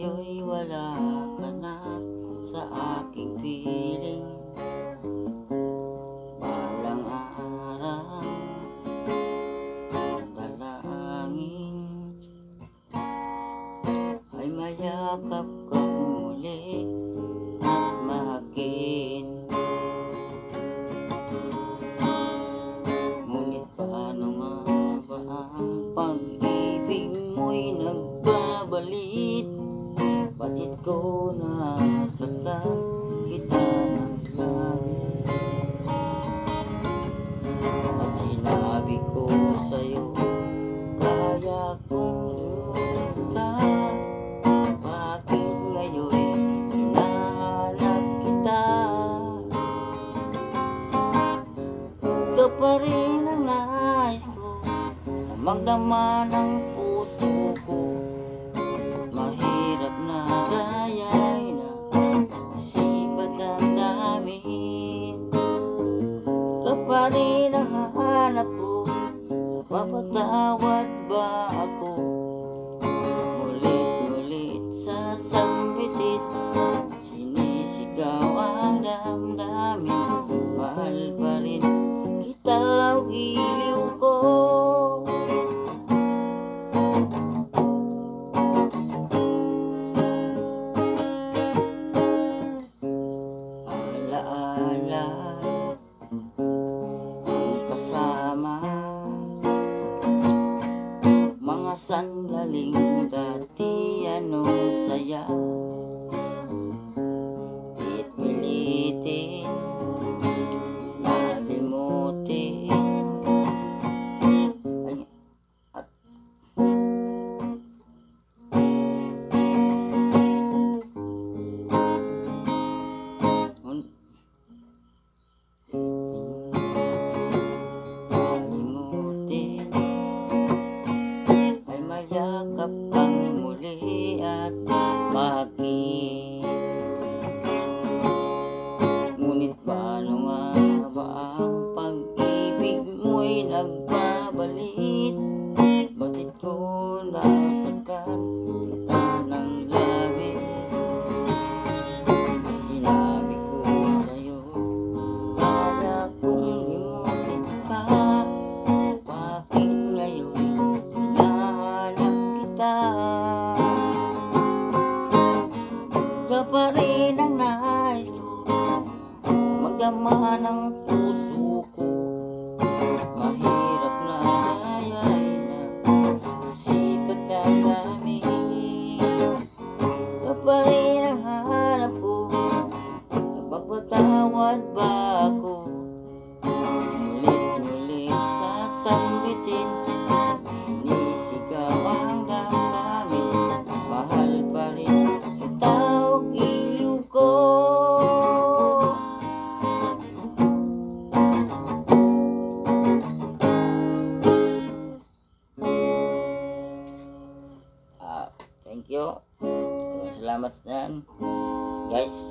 ngayon'y wala ka na sa aking piling. Balang araw, dalangin ay mayakap kang muli at mahakin. Ngunit paano nga ba ang pag-ibig mo'y nagbabalik? Batid ko nasaktan kita ng labis, at sinabi ko sa'yo kaya kong lumin ka. Bakit ngayon hinahanap kita? Ikaw pa rin ang nais ko, damang-dama ng puso ko. Mahirap na gayay na isipan damdamin. Ikaw pa rin ang hahanap ko, napapatawad ba ako? Ulit-ulit sasambitin, sinisigaw ang damdamin. Mahal pa rin kita o giliw ko. Alaala ang kasama, mga sandaling dati anong saya. Pilitin, nalimutin, at nalimutin ay mayakap kang muli at mahakin. Ngunit paano nga ba ang pag-ibig mo'y nagbabalik? Bakit ko nasaktan kita ng labis? Sinabi ko sa'yo kaya kong limutin ka. Bakit ngayon hinahanap kita? Ikaw pa rin ang nais ko, magdama ng puso ko. Mahirap na gayay na sipat damdamin. Ikaw pa rin ang hanap ko, napagpatawad ba ako? Ulit-ulit sasambitin, sinisigaw ang damdamin. Mahal pa rin kita o giliw ko. Thank you. Salamat yan, guys.